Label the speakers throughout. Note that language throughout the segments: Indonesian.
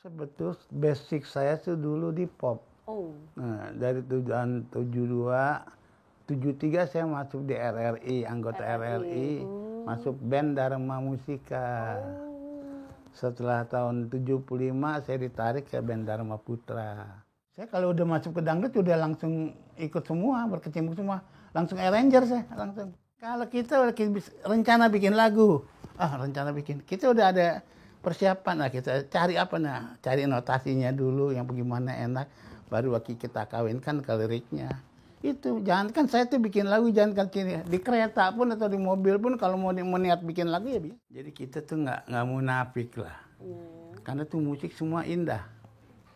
Speaker 1: Sebetulnya basic saya tuh dulu di pop.
Speaker 2: Oh.
Speaker 1: Nah, dari tahun 72, 73 saya masuk di RRI, anggota RRI, masuk band Dharma Musika. Setelah tahun 75 saya ditarik ke band Dharma Putra. Saya kalau udah masuk ke dangdut udah langsung ikut semua, berkecimpung semua. Langsung arranger saya, langsung. Kalau kita rencana bikin lagu, kita udah ada persiapan lah, kita cari apa nah, cari notasinya dulu yang bagaimana enak, baru kita kawinkan ke liriknya. Itu, jangan kan saya tuh bikin lagu, jangan kan di kereta pun atau di mobil pun kalau mau niat bikin lagu ya bisa. Jadi kita tuh nggak munafik lah, karena tuh musik semua indah.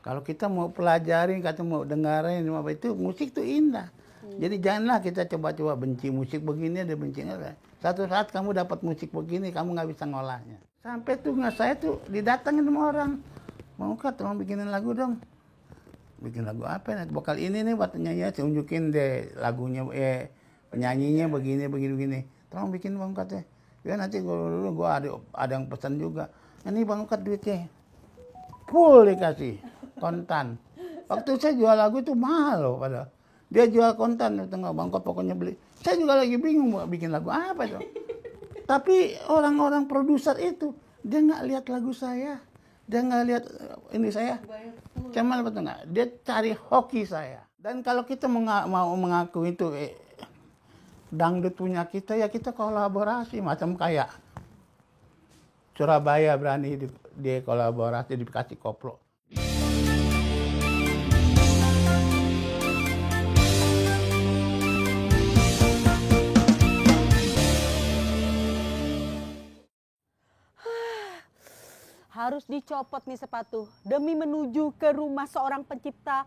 Speaker 1: Kalau kita mau pelajarin, kata mau dengerin, apa itu musik tuh indah. Jadi janganlah kita coba-coba benci musik begini, ada benci enggak. Satu saat kamu dapat musik begini, kamu nggak bisa ngolahnya. Sampai tuh saya tuh didatengin sama orang, mau Kak, tolong bikinin lagu dong. Bikin lagu apa nih? Vokal ini nih buat nyanyi, saya unjukin deh lagunya, penyanyinya begini. Tolong bikin Bang Kat ya. Ya nanti gue ada yang pesan juga. Ini Bang Kat duitnya. Full dikasih kontan. Waktu saya jual lagu itu mahal loh padahal. Dia jual kontan, tengah Bang Kat pokoknya beli. Saya juga lagi bingung mau bikin lagu apa itu. Tapi orang-orang produser itu dia nggak lihat lagu saya, dia nggak lihat ini saya. Cuman betul nggak? Dia cari hoki saya. Dan kalau kita mau mengaku itu dangdut punya kita, ya kita kolaborasi macam kayak Surabaya berani dia kolaborasi dikasih koplo.
Speaker 2: Harus dicopot nih sepatu demi menuju ke rumah seorang pencipta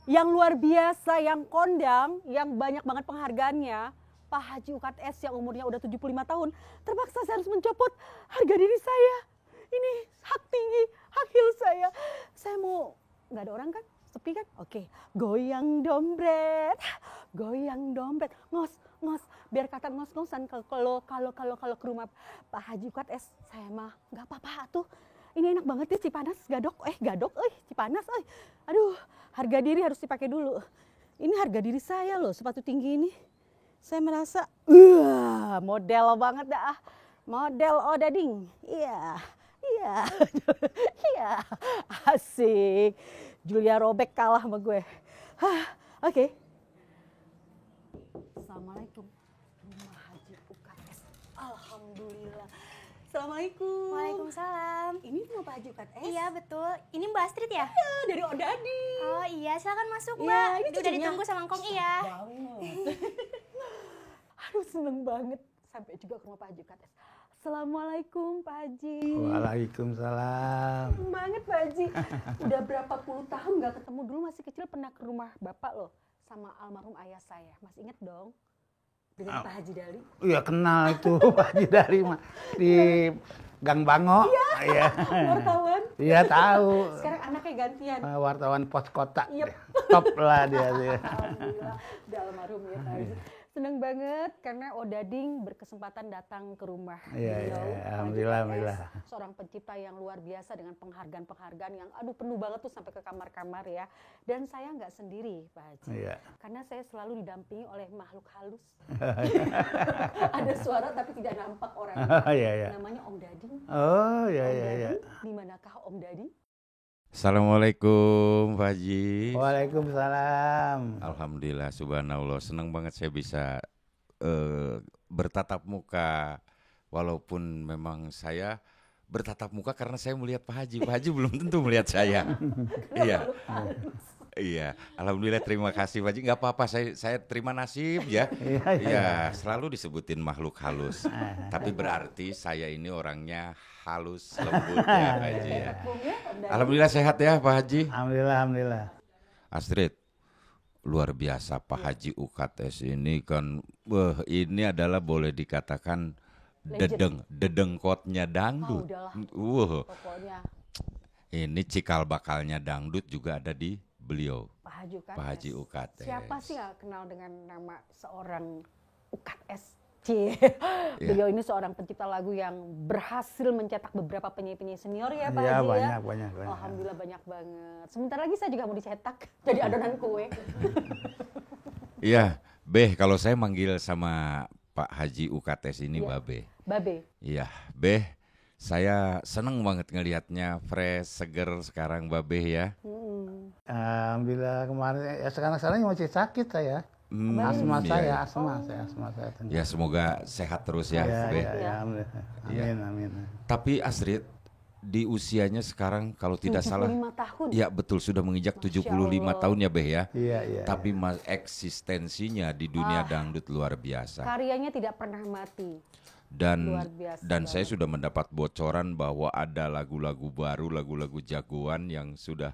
Speaker 2: yang luar biasa, yang kondang, yang banyak banget penghargaannya. Pak Haji Ukat S yang umurnya udah 75 tahun. Terpaksa saya harus mencopot harga diri saya. Ini hak tinggi, hak hil saya. Saya mau, nggak ada orang kan? Sepi kan? Oke, goyang dompet, ngos, biar kata ngos-ngosan kalau ke rumah Pak Haji Ukat S, saya mah nggak apa-apa tuh. Ini enak banget ya Cipanas, gadok, Cipanas, aduh, harga diri harus dipakai dulu. Ini harga diri saya loh, sepatu tinggi ini. Saya merasa, model banget dah, model odading, iya, asik. Julia Robert kalah sama gue. Oke. Assalamualaikum. Rumah Haji Ukat S. Alhamdulillah. Assalamualaikum.
Speaker 3: Waalaikumsalam.
Speaker 2: Ini rumah Pak Haji Ukat S?
Speaker 3: Iya betul. Ini Mbak Astrid ya?
Speaker 2: Iya, dari Odadi.
Speaker 3: Oh iya, silakan masuk Mbak.
Speaker 2: Ya, ini
Speaker 3: udah ditunggu sama Ngkong iya.
Speaker 2: Aduh, seneng banget sampai juga ke rumah Pak Haji Ukat S. Assalamualaikum Pak Haji.
Speaker 1: Waalaikumsalam.
Speaker 2: Seneng banget Pak Haji. Udah berapa puluh tahun gak ketemu, dulu masih kecil pernah ke rumah Bapak loh. Sama almarhum ayah saya. Masih inget dong? Dengan Pak Haji Dali.
Speaker 1: Iya kenal itu Pak Haji Dali mah. Di Gang Bango. Iya.
Speaker 2: Wartawan.
Speaker 1: Iya tahu.
Speaker 2: Sekarang anaknya gantian.
Speaker 1: Wartawan pos kota.
Speaker 2: Yep.
Speaker 1: Top lah dia.
Speaker 2: Alhamdulillah. Udah almarhum ya Pak Haji. Seneng banget karena Odading berkesempatan datang ke rumah beliau.
Speaker 1: Alhamdulillah.
Speaker 2: Seorang pencipta yang luar biasa dengan penghargaan yang penuh banget tuh sampai ke kamar-kamar ya. Dan saya nggak sendiri Pak Haji.
Speaker 1: Iya.
Speaker 2: Karena saya selalu didampingi oleh makhluk halus. Ada suara tapi tidak nampak orangnya.
Speaker 1: Iya.
Speaker 2: Namanya Om Dading.
Speaker 1: Oh iya.
Speaker 2: Di manakah Om Dading?
Speaker 4: Assalamualaikum Pak Haji.
Speaker 1: Waalaikumsalam.
Speaker 4: Alhamdulillah, subhanallah, senang banget saya bisa bertatap muka. Walaupun memang saya bertatap muka karena saya melihat Pak Haji. Pak Haji belum tentu melihat saya. Iya, alhamdulillah, terima kasih Pak Haji. Nggak apa-apa, saya terima nasib ya. Iya, selalu disebutin makhluk halus. Tapi berarti saya ini orangnya halus, lembut ya Pak Haji ya. Alhamdulillah sehat ya Pak Haji.
Speaker 1: Alhamdulillah.
Speaker 4: Astrid, luar biasa Pak Haji Ukat S ini kan, ini adalah boleh dikatakan dedengkotnya dangdut.
Speaker 2: Pokoknya.
Speaker 4: Ini cikal bakalnya dangdut juga ada di beliau.
Speaker 2: Pak Haji Ukat S.
Speaker 4: Ukat S.
Speaker 2: Siapa sih nggak kenal dengan nama seorang Ukat S? Beliau ini seorang pencipta lagu yang berhasil mencetak beberapa penyanyi-penyanyi senior ya Pak
Speaker 1: Iya,
Speaker 2: Haji ya.
Speaker 1: banyak.
Speaker 2: Alhamdulillah banyak banget. Sebentar lagi saya juga mau dicetak jadi adonan kue.
Speaker 4: Iya, Beh, kalau saya manggil sama Pak Haji UKTS ini
Speaker 2: Iya.
Speaker 4: Babe.
Speaker 2: Babe.
Speaker 4: Iya, Beh, saya seneng banget ngelihatnya fresh, seger sekarang Babe ya.
Speaker 1: Alhamdulillah kemarin ya sekarang masih sakit saya. Asma
Speaker 4: Iya,
Speaker 1: saya.
Speaker 4: Ya semoga sehat terus ya, Beh.
Speaker 1: Alhamdulillah.
Speaker 4: Iya.
Speaker 1: Amin.
Speaker 4: Tapi Astrid, di usianya sekarang kalau tidak salah,
Speaker 2: 75 tahun.
Speaker 4: ya betul sudah menginjak
Speaker 2: Masya
Speaker 4: 75
Speaker 2: Allah.
Speaker 4: tahun ya Beh ya.
Speaker 1: Iya.
Speaker 4: Tapi eksistensinya di dunia dangdut luar biasa.
Speaker 2: Karyanya tidak pernah mati.
Speaker 4: Dan
Speaker 2: Luar biasa
Speaker 4: saya
Speaker 2: banget.
Speaker 4: sudah mendapat bocoran bahwa ada lagu-lagu baru, lagu-lagu jagoan yang sudah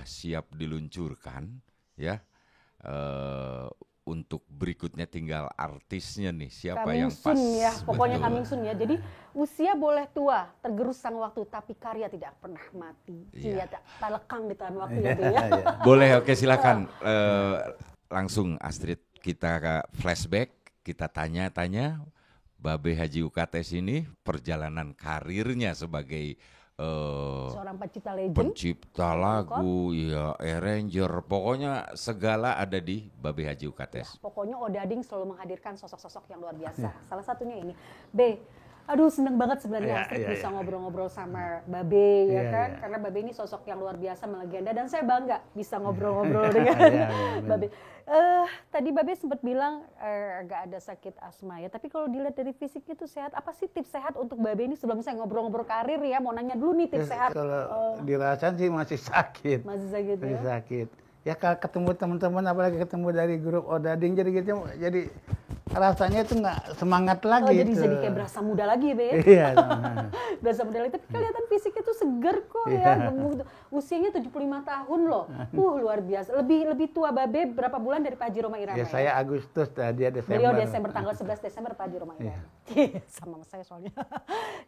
Speaker 4: siap diluncurkan ya. Untuk berikutnya tinggal artisnya nih siapa
Speaker 2: Coming
Speaker 4: yang pas.
Speaker 2: soon ya, pokoknya
Speaker 4: Betul.
Speaker 2: coming soon ya. Jadi usia boleh tua, tergerus sang waktu, tapi karya tidak pernah mati.
Speaker 4: Iya.
Speaker 2: Iya, tak lekang di tangan waktu ya, Be, ya.
Speaker 4: Boleh, oke silakan. Langsung Astrid kita ke flashback, kita tanya-tanya Babe Haji UKTS ini perjalanan karirnya sebagai
Speaker 2: Seorang pencipta legend.
Speaker 4: pencipta lagu, ya arranger, pokoknya segala ada di Babe Haji UKTS.
Speaker 2: Pokoknya Odading selalu menghadirkan sosok-sosok yang luar biasa. Salah satunya ini. B, aduh seneng banget sebenarnya Astrid bisa ngobrol-ngobrol sama Babe ya
Speaker 1: Iya,
Speaker 2: kan.
Speaker 1: iya.
Speaker 2: Karena Babe ini sosok yang luar biasa, melegenda. Dan saya bangga bisa ngobrol-ngobrol dengan
Speaker 1: Iya,
Speaker 2: Babe. Tadi Babe sempat bilang agak ada sakit asma ya. Tapi kalau dilihat dari fisiknya itu sehat. Apa sih tips sehat untuk Babe ini sebelum saya ngobrol-ngobrol karir ya? Mau nanya dulu nih tips sehat.
Speaker 1: Kalau dirasain sih masih sakit.
Speaker 2: Masih sakit
Speaker 1: Masih
Speaker 2: ya?
Speaker 1: sakit. Ya kalau ketemu teman-teman apalagi ketemu dari grup Odading jadi rasanya itu nggak semangat lagi.
Speaker 2: Jadi
Speaker 1: itu.
Speaker 2: jadi kayak berasa muda lagi Be ya?
Speaker 1: Iya.
Speaker 2: Berasa muda lagi, tapi kelihatan fisiknya tuh seger kok ya.
Speaker 1: Iya.
Speaker 2: Gemuk. Usianya 75 tahun loh. Luar biasa. Lebih tua Babe berapa bulan dari Pak Haji Roma Irama
Speaker 1: Ya saya Agustus, dia Desember.
Speaker 2: Beliau Desember, tanggal 11 Desember Pak Haji Roma Irama. Sama saya soalnya.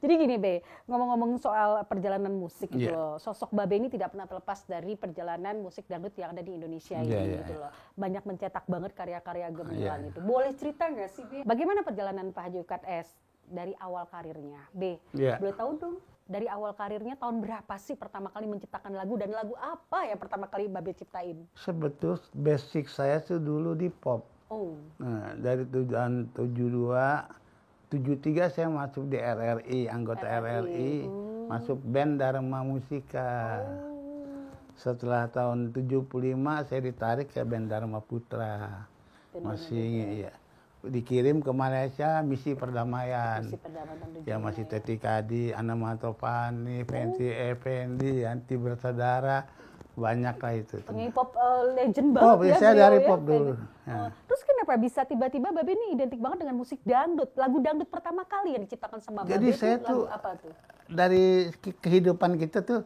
Speaker 2: Jadi gini Be, ngomong-ngomong soal perjalanan musik gitu loh. Sosok Babe ini tidak pernah terlepas dari perjalanan musik dangdut yang ada di Indonesia ini gitu loh. Banyak mencetak banget karya-karya gemilang itu. Boleh cerita nggak sih Be? Bagaimana perjalanan Pak Haji UKTS dari awal karirnya? B, boleh tahu dong dari awal karirnya tahun berapa sih pertama kali menciptakan lagu dan lagu apa yang pertama kali Babe ciptain?
Speaker 1: Sebetulnya basic saya tuh dulu di pop.
Speaker 2: Oh,
Speaker 1: Nah, dari tahun 72, 73 saya masuk di RRI, anggota RRI, masuk band Dharma Musika. Setelah tahun 75 saya ditarik ke band Dharma Putra. Masih ya, dikirim ke Malaysia misi perdamaian.
Speaker 2: si perdamaian
Speaker 1: Ya masih Teti Kadi, Ana Matopani, Fenty Effendi, Yanti Bersaudara, banyak lah itu.
Speaker 2: penyanyi pop legend banget
Speaker 1: Pop,
Speaker 2: ya.
Speaker 1: saya
Speaker 2: beliau
Speaker 1: dari
Speaker 2: ya.
Speaker 1: pop dulu.
Speaker 2: Terus kenapa bisa tiba-tiba Babe ini identik banget dengan musik dangdut? Lagu dangdut pertama kali yang diciptakan sama Babe
Speaker 1: Jadi
Speaker 2: itu
Speaker 1: saya
Speaker 2: lagu
Speaker 1: tuh
Speaker 2: apa tuh?
Speaker 1: dari kehidupan kita tuh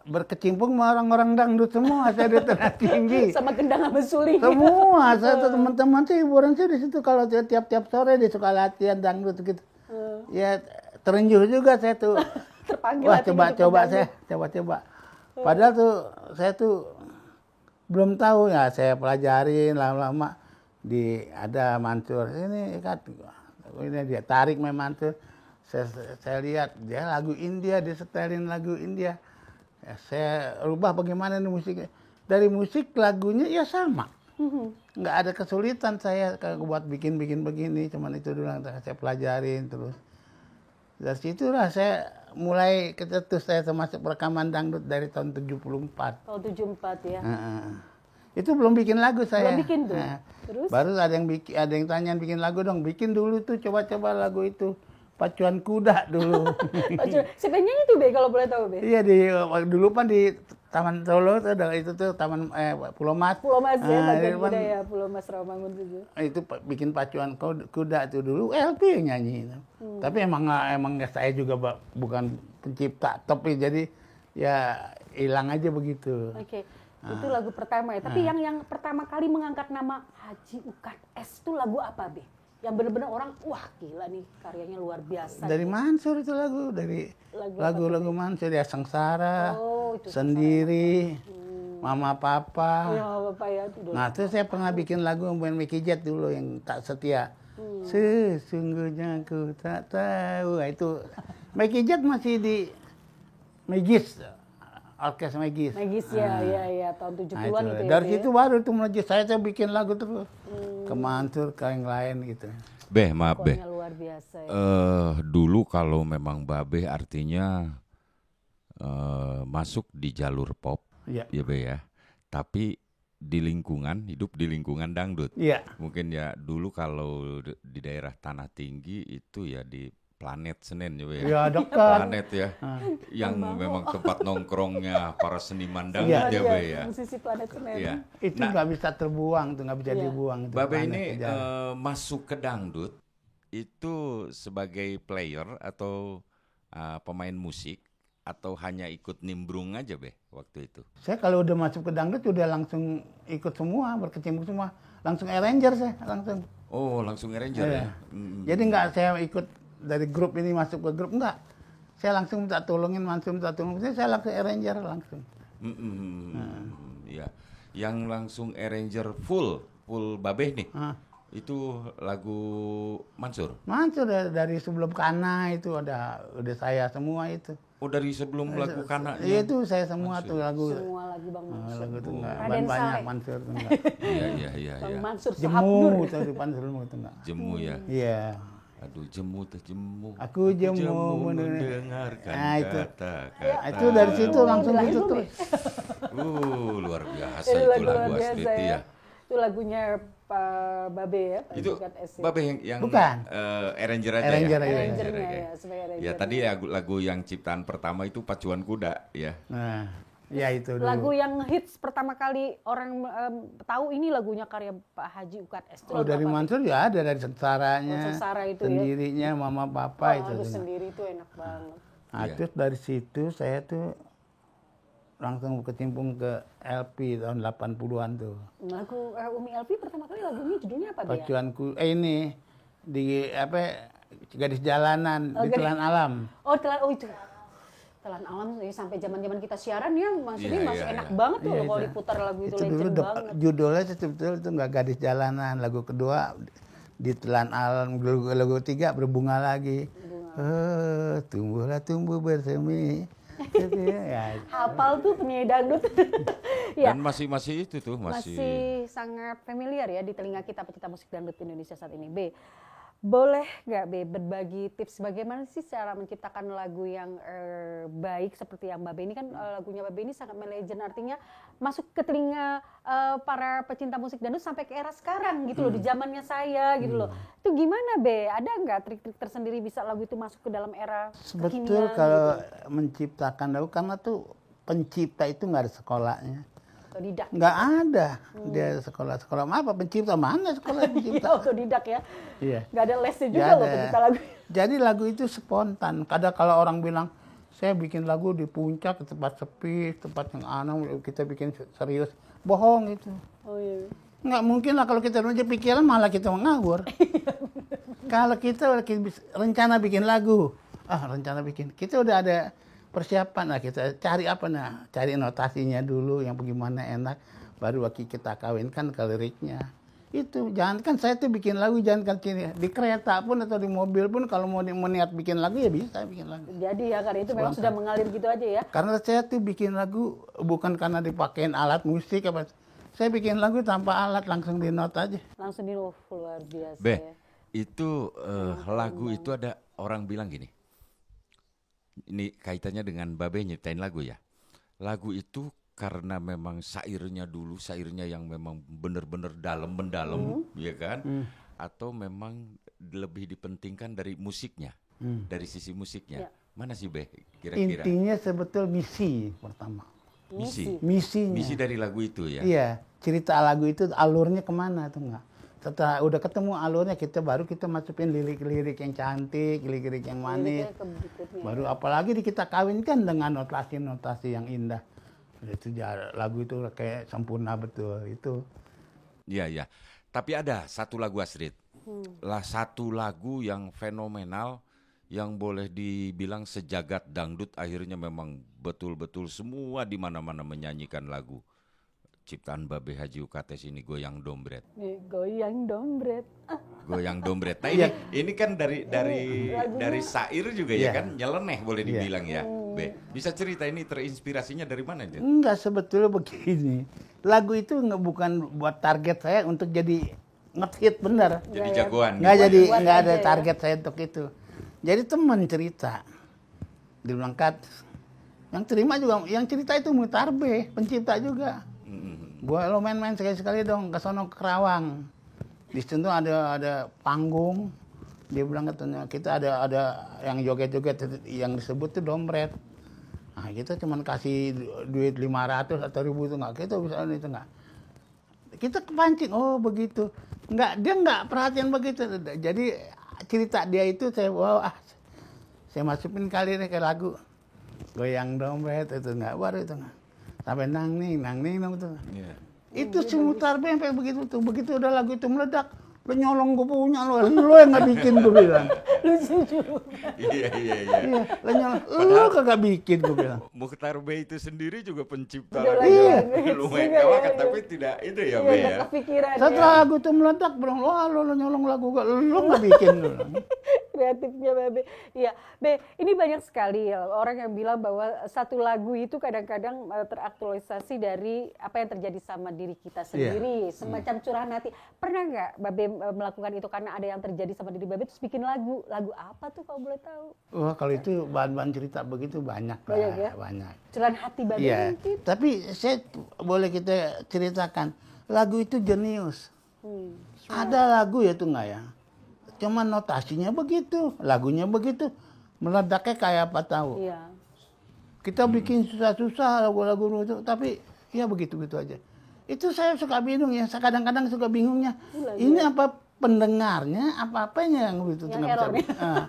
Speaker 1: berkecimpung sama orang-orang dangdut semua. Saya di Tanah Tinggi.
Speaker 2: Sama gendang sama suling.
Speaker 1: Semua, saya tuh teman-teman sih hiburan sih di situ kalau tiap-tiap sore di suka latihan dangdut gitu. Ya terenjuh juga saya tuh.
Speaker 2: Terpanggil
Speaker 1: Wah
Speaker 2: hatinya untuk
Speaker 1: coba. Padahal tuh saya tuh belum tahu ya, saya pelajarin lama-lama ada Mansur ini kan ini dia tarik main Mansur. Saya lihat dia lagu India, dia setelin lagu India. Ya, saya rubah bagaimana nih musiknya. Dari musik lagunya ya sama. Nggak ada kesulitan saya kalau buat bikin begini, cuman itu dulu yang saya pelajarin terus. Dari situlah saya mulai ketetus saya termasuk rekaman dangdut dari tahun 74.
Speaker 2: Tahun 74 ya.
Speaker 1: Itu belum bikin lagu saya.
Speaker 2: Belum bikin tuh. Terus?
Speaker 1: Baru ada yang tanya bikin lagu dong. Bikin dulu tuh coba-coba lagu itu. Pacuan kuda dulu.
Speaker 2: Siapa yang nyanyi tuh Be kalau boleh tahu Be?
Speaker 1: Iya dulu kan di Taman Solo tuh ada itu tuh Taman Pulau Mas.
Speaker 2: Pulau Mas ya, bagian
Speaker 1: itu kan,
Speaker 2: budaya Pulau Mas Rawamangun itu.
Speaker 1: itu bikin pacuan kuda tuh dulu LP yang nyanyi itu. Tapi emang saya juga bukan pencipta tapi jadi ya hilang aja begitu.
Speaker 2: Oke. Itu lagu pertama ya. Tapi yang pertama kali mengangkat nama Haji UKTS itu lagu apa Be? Yang benar-benar orang wah gila nih karyanya luar biasa.
Speaker 1: Dari Mansur itu lagu dari lagu-lagu Mansur ya Sengsara,
Speaker 2: itu
Speaker 1: Sendiri, Mama Papa.
Speaker 2: Ya Bapak ya.
Speaker 1: Nah terus saya pernah bikin lagu main Mickey Jet dulu yang Tak Setia. Sesungguhnya aku tak tahu. Nah, itu Mickey Jet masih di Megis, orkes Megis.
Speaker 2: Megis ya, tahun 70-an
Speaker 1: Nah,
Speaker 2: itu ya.
Speaker 1: dari
Speaker 2: Be,
Speaker 1: situ baru tuh melejit. Saya tuh bikin lagu terus. Ke Mansur, ke yang lain gitu.
Speaker 4: Maaf
Speaker 2: pokoknya luar biasa ya.
Speaker 4: Dulu kalau memang Babe artinya masuk di jalur pop,
Speaker 1: Iya.
Speaker 4: ya Be ya. Tapi di lingkungan, hidup di lingkungan dangdut.
Speaker 1: Iya.
Speaker 4: Mungkin ya dulu kalau di daerah Tanah Tinggi itu ya di Planet Senen ya Be ya.
Speaker 1: Ya dekat.
Speaker 4: Planet ya, yang memang tempat nongkrongnya para seniman
Speaker 1: Iya.
Speaker 4: dangdut ya Be ya.
Speaker 2: Musisi Planet Senen.
Speaker 4: Iya.
Speaker 1: Itu nggak bisa terbuang tuh, nggak bisa
Speaker 2: Iya.
Speaker 1: dibuang. Itu
Speaker 4: Babe
Speaker 1: Planet
Speaker 4: ini
Speaker 1: sejarah.
Speaker 4: masuk ke dangdut itu sebagai player atau pemain musik atau hanya ikut nimbrung aja Be waktu itu?
Speaker 1: Saya kalau udah masuk ke dangdut udah langsung ikut semua, berkecimpung semua. Langsung arranger saya, langsung.
Speaker 4: Oh langsung arranger
Speaker 1: Iya.
Speaker 4: ya?
Speaker 1: Jadi nggak saya ikut dari grup ini masuk ke grup, enggak. Saya langsung minta tolongin, minta tolongin. Saya langsung arranger langsung.
Speaker 4: Ya, yang langsung arranger full Babeh nih.
Speaker 1: Ah.
Speaker 4: Itu lagu Mansur.
Speaker 1: Mansur dari sebelum Kana itu udah saya semua itu.
Speaker 4: Oh dari sebelum lagu Kana.
Speaker 1: Iya itu saya semua tuh lagu.
Speaker 2: Semua lagi Bang Mansur.
Speaker 1: Lagu itu enggak
Speaker 2: Raden
Speaker 1: banyak
Speaker 2: Saleh.
Speaker 1: Mansur tuh enggak.
Speaker 4: Iya.
Speaker 2: Bang Mansur Sahab Nur.
Speaker 1: Jemu tuh di Mansur itu enggak.
Speaker 4: Jemu ya.
Speaker 1: Iya.
Speaker 4: Aduh jemu.
Speaker 1: Aku jemu
Speaker 4: mendengarkan
Speaker 1: Nah, itu.
Speaker 4: kata-kata.
Speaker 1: Itu dari situ langsung
Speaker 2: Lahir
Speaker 1: gitu
Speaker 2: belum
Speaker 1: terus.
Speaker 4: Luar biasa
Speaker 2: Itu
Speaker 4: itu
Speaker 2: lagu
Speaker 4: lagu
Speaker 2: luar biasa
Speaker 4: Astrid
Speaker 2: ya.
Speaker 4: ya.
Speaker 2: Itu lagunya Pak Babe ya. Pak
Speaker 4: Itu
Speaker 2: Jukat S ya.
Speaker 4: Babe yang
Speaker 1: Bukan.
Speaker 4: arranger aja
Speaker 1: Arranger,
Speaker 4: ya.
Speaker 1: iya.
Speaker 2: Arrangernya ya, sebagai arranger.
Speaker 4: Ya tadi lagu yang ciptaan pertama itu Pacuan Kuda ya.
Speaker 1: Nah, ya itu dulu.
Speaker 2: Lagu yang hits pertama kali orang tahu ini lagunya karya Pak Haji Ukat S. Itu
Speaker 1: Oh
Speaker 2: lagu
Speaker 1: dari
Speaker 2: apa, Be?
Speaker 1: Mansur ya ada dari sengsaranya.
Speaker 2: Oh, Sengsara itu ya.
Speaker 1: Sendirinya Mama Papa itu.
Speaker 2: Lagu
Speaker 1: tuh.
Speaker 2: sendiri itu enak banget.
Speaker 1: Nah,
Speaker 4: Iya.
Speaker 1: terus dari situ saya tuh langsung kecimpung ke LP tahun 80-an tuh.
Speaker 2: Lagu Umi Elvi pertama kali lagunya judulnya apa dia?
Speaker 1: Pacuanku ini di apa Gadis Jalanan di Telan Alam.
Speaker 2: Oh, itu. Telan Alam ya, sampai zaman-zaman kita siaran ya, maksudnya
Speaker 4: Iya,
Speaker 2: masih
Speaker 4: iya,
Speaker 2: enak
Speaker 4: iya.
Speaker 2: banget tuh
Speaker 1: Iya,
Speaker 2: kalau
Speaker 1: itu.
Speaker 2: diputar lagu itu,
Speaker 1: Itu dulu
Speaker 2: legend banget.
Speaker 1: judulnya betul itu nggak Gadis Jalanan. Lagu kedua di Telan Alam, lagu ketiga Berbunga Lagi. Tumbuh bersemi. Gitu ya.
Speaker 2: Hafal tuh penyanyi dangdut. Ya,
Speaker 4: Dan masih itu tuh
Speaker 2: masih sangat familiar ya di telinga kita pecinta musik dangdut Indonesia saat ini. B, boleh nggak B berbagi tips bagaimana sih cara menciptakan lagu yang baik seperti yang Babe ini kan lagunya Babe ini sangat melegend, artinya masuk ke telinga para pecinta musik dangdut sampai ke era sekarang gitu loh, di zamannya saya gitu loh. Itu gimana B? Ada nggak trik-trik tersendiri bisa lagu itu masuk ke dalam era
Speaker 1: Betul
Speaker 2: kekinian
Speaker 1: kalau
Speaker 2: gitu?
Speaker 1: menciptakan lagu karena tuh pencipta itu nggak ada sekolahnya.
Speaker 2: Otodidak.
Speaker 1: Nggak ada dia sekolah apa pencipta mana sekolah
Speaker 2: Iya,
Speaker 1: pencipta.
Speaker 2: otodidak ya.
Speaker 1: Iya.
Speaker 2: Nggak ada lesnya juga
Speaker 1: Nggak
Speaker 2: loh
Speaker 1: ada.
Speaker 2: pencipta lagu.
Speaker 1: Jadi lagu itu spontan. Kadang kalau orang bilang saya bikin lagu di puncak ke tempat sepi, tempat yang aneh kita bikin serius, bohong itu.
Speaker 2: Oh iya.
Speaker 1: Nggak mungkin lah kalau kita punya pikiran malah kita menganggur. Kalau kita rencana bikin lagu, rencana bikin, kita udah ada persiapan lah, kita cari apa nah, cari notasinya dulu yang bagaimana enak, baru kita kawinkan ke liriknya. Itu jangan kan saya tuh bikin lagu jangan kan di kereta pun atau di mobil pun kalau mau niat bikin lagu ya bisa bikin lagu.
Speaker 2: Jadi ya karena itu memang sudah mengalir gitu aja ya.
Speaker 1: Karena saya tuh bikin lagu bukan karena dipakein alat musik apa. Saya bikin lagu tanpa alat langsung di not aja.
Speaker 2: Langsung di luar biasa
Speaker 4: Be,
Speaker 2: ya.
Speaker 4: itu lagu itu ada orang bilang gini. Ini kaitannya dengan Babe nyiptain lagu ya. Lagu itu karena memang syairnya yang memang benar-benar mendalam, ya kan? Atau memang lebih dipentingkan dari musiknya, dari sisi musiknya.
Speaker 2: Ya.
Speaker 4: Mana sih Be kira-kira?
Speaker 1: Intinya sebetul misi pertama.
Speaker 4: Misi.
Speaker 1: Misinya.
Speaker 4: Misi dari lagu itu ya.
Speaker 1: Iya, cerita lagu itu alurnya kemana tuh enggak. Setelah udah ketemu alurnya kita masukin lirik-lirik yang cantik, lirik-lirik yang manis.
Speaker 2: Liriknya ke berikutnya.
Speaker 1: Baru apalagi kita kawinkan dengan notasi-notasi yang indah. Itu lagu itu kayak sempurna betul itu.
Speaker 4: Iya, iya. Tapi ada satu lagu Astrid. Satu lagu yang fenomenal yang boleh dibilang sejagat dangdut akhirnya memang betul-betul semua di mana-mana menyanyikan lagu. ciptaan Babe Haji UKT ini goyang dombret.
Speaker 2: Goyang dombret.
Speaker 4: Goyang dombret. Nah
Speaker 1: Iya.
Speaker 4: ini kan dari syair juga ya
Speaker 1: Iya.
Speaker 4: kan, nyeleneh boleh dibilang ya. Be, bisa cerita ini terinspirasinya dari mana itu?
Speaker 1: Enggak, sebetulnya begini. Lagu itu bukan buat target saya untuk jadi nge-hit bener.
Speaker 4: Jadi jagoan.
Speaker 1: Nggak
Speaker 4: gitu
Speaker 1: jadi,
Speaker 4: ya?
Speaker 1: nggak ada
Speaker 2: aja ya.
Speaker 1: target saya untuk itu. Jadi teman cerita. Dia bilang, Kat, yang terima juga, yang cerita itu Mutarbe, pencipta juga. Gua lo main-main sekali-sekali dong ke sono ke Kerawang. Di situ ada panggung. Dia bilang katanya kita ada yang joget-joget yang disebut tuh dombret. Nah, kita cuman kasih duit 500 atau 1000 itu enggak. Kita bisa itu enggak. Kita kepancing, oh begitu. Dia enggak perhatian begitu. Jadi cerita dia itu saya bawa, saya masukin kali ini ke lagu. Goyang dombret itu enggak, baru itu enggak. Sampai nang ning itu.
Speaker 4: Iya.
Speaker 1: Itu si Mutarbe sampai begitu tuh. Begitu udah lagu itu meledak, lo nyolong gue punya lo yang nggak bikin gue bilang.
Speaker 2: Lucu juga.
Speaker 4: Iya.
Speaker 1: Iya, lo nyolong, lo kagak bikin gue bilang.
Speaker 4: Mukhtar B itu sendiri juga pencipta
Speaker 2: Udah
Speaker 4: lagu.
Speaker 1: Iya.
Speaker 4: Lumayan
Speaker 2: Iya,
Speaker 4: kawakan
Speaker 2: iya.
Speaker 4: tapi tidak itu ya B
Speaker 2: Iya,
Speaker 4: ya.
Speaker 2: nggak kepikiran
Speaker 1: Setelah
Speaker 2: ya.
Speaker 1: lagu itu meledak, bilang lo nyolong lagu gue, lo nggak bikin gue bilang.
Speaker 2: Kreatifnya Babe. Iya, Be, ini banyak sekali ya orang yang bilang bahwa satu lagu itu kadang-kadang teraktualisasi dari apa yang terjadi sama diri kita sendiri, semacam curahan hati. Pernah nggak Babe melakukan itu karena ada yang terjadi sama diri Babe terus bikin lagu? Lagu apa tuh kalau boleh tahu?
Speaker 1: Wah, kalau itu bahan-bahan cerita begitu banyak lah,
Speaker 2: Banyak ya?
Speaker 1: banyak.
Speaker 2: Curahan hati Babe
Speaker 1: Iya,
Speaker 2: mungkin.
Speaker 1: tapi boleh kita ceritakan, lagu itu jenius. Ada lagu ya tuh nggak ya? Cuman notasinya begitu, lagunya begitu, meledaknya kayak apa tahu.
Speaker 2: Iya.
Speaker 1: Kita bikin susah-susah lagu-lagu itu, tapi ya begitu-begitu aja. Itu saya suka bingung ya, saya kadang-kadang suka bingungnya. Ini apa pendengarnya, apa-apanya yang begitu
Speaker 2: Yang
Speaker 1: nggak bisa.
Speaker 2: errornya.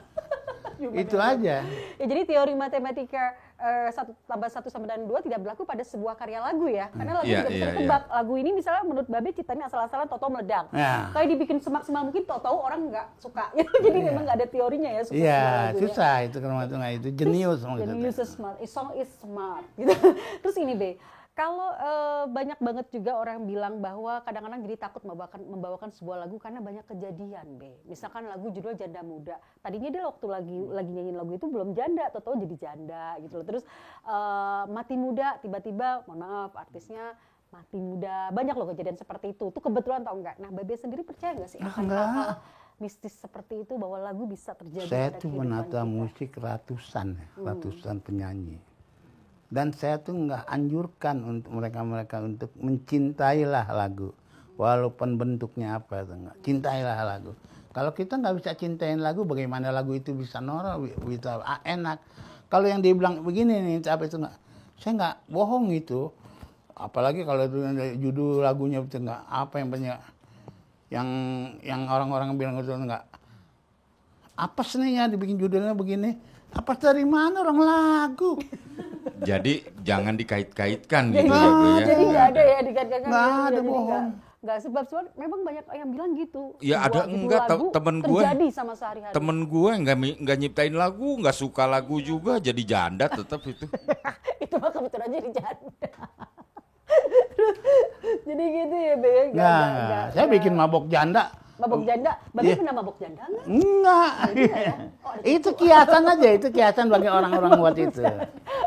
Speaker 1: Itu aja.
Speaker 2: Ya, jadi teori matematika 1+1=2 tidak berlaku pada sebuah karya lagu ya. Karena lagu
Speaker 4: Iya,
Speaker 2: juga bisa
Speaker 4: iya,
Speaker 2: ditebak. Lagu ini misalnya menurut Babe ciptanya asal-asalan tau-tau meledak.
Speaker 1: Ya.
Speaker 2: Kayak dibikin semaksimal mungkin tau-tau orang nggak suka. Jadi memang nggak ada teorinya ya. Suka
Speaker 1: Iya,
Speaker 2: semua lagu ya.
Speaker 1: susah itu kalau itu jenius maksudnya.
Speaker 2: Genius is smart, song is smart. Gitu. Terus ini Be, kalau banyak banget juga orang bilang bahwa kadang-kadang jadi takut membawakan sebuah lagu karena banyak kejadian Be. Misalkan lagu judul Janda Muda. Tadinya dia waktu lagi nyanyiin lagu itu belum janda, atau jadi janda gitu loh. Terus Mati Muda, tiba-tiba mohon maaf artisnya mati muda. Banyak loh kejadian seperti itu. Itu kebetulan atau enggak? Nah, Babe sendiri percaya nggak sih akan
Speaker 1: enggak.
Speaker 2: hal-hal mistis seperti itu bahwa lagu bisa terjadi
Speaker 1: Saya
Speaker 2: pada
Speaker 1: tuh
Speaker 2: kehidupan
Speaker 1: menata
Speaker 2: kita?
Speaker 1: musik ratusan penyanyi. Dan saya tuh nggak anjurkan untuk mereka untuk mencintailah lagu. Walaupun bentuknya apa, enggak. Cintailah lagu. Kalau kita nggak bisa cintain lagu, bagaimana lagu itu bisa norak, bisa enak. Kalau yang dibilang begini nih, apa itu enggak? Saya nggak bohong itu. Apalagi kalau itu judul lagunya itu enggak apa yang banyak yang orang-orang bilang itu enggak. Apa seninya dibikin judulnya begini? Apa dari mana orang lagu?
Speaker 4: Jadi jangan dikait-kaitkan
Speaker 2: Jadi,
Speaker 4: gitu ya Bu ya.
Speaker 2: jadi nggak ada ya dikatakan
Speaker 1: Nggak
Speaker 2: gitu,
Speaker 1: ada,
Speaker 2: jadi
Speaker 1: bohong.
Speaker 2: nggak sebab memang banyak yang bilang gitu.
Speaker 4: Ya
Speaker 2: Sebuah
Speaker 4: ada
Speaker 2: judul
Speaker 4: enggak,
Speaker 2: lagu
Speaker 4: temen gue
Speaker 2: terjadi sama sehari-hari.
Speaker 4: Temen gue nggak nyiptain lagu, nggak suka lagu juga, jadi janda tetap itu.
Speaker 2: Itu mah kebetulan jadi janda. Jadi gitu ya Be.
Speaker 1: Nggak. Saya bikin mabok janda.
Speaker 2: Mabok janda, Babe
Speaker 1: Iya.
Speaker 2: pernah mabok janda nggak?
Speaker 1: Enggak. Itu kiasan aja, itu kiasan bagi orang-orang buat itu.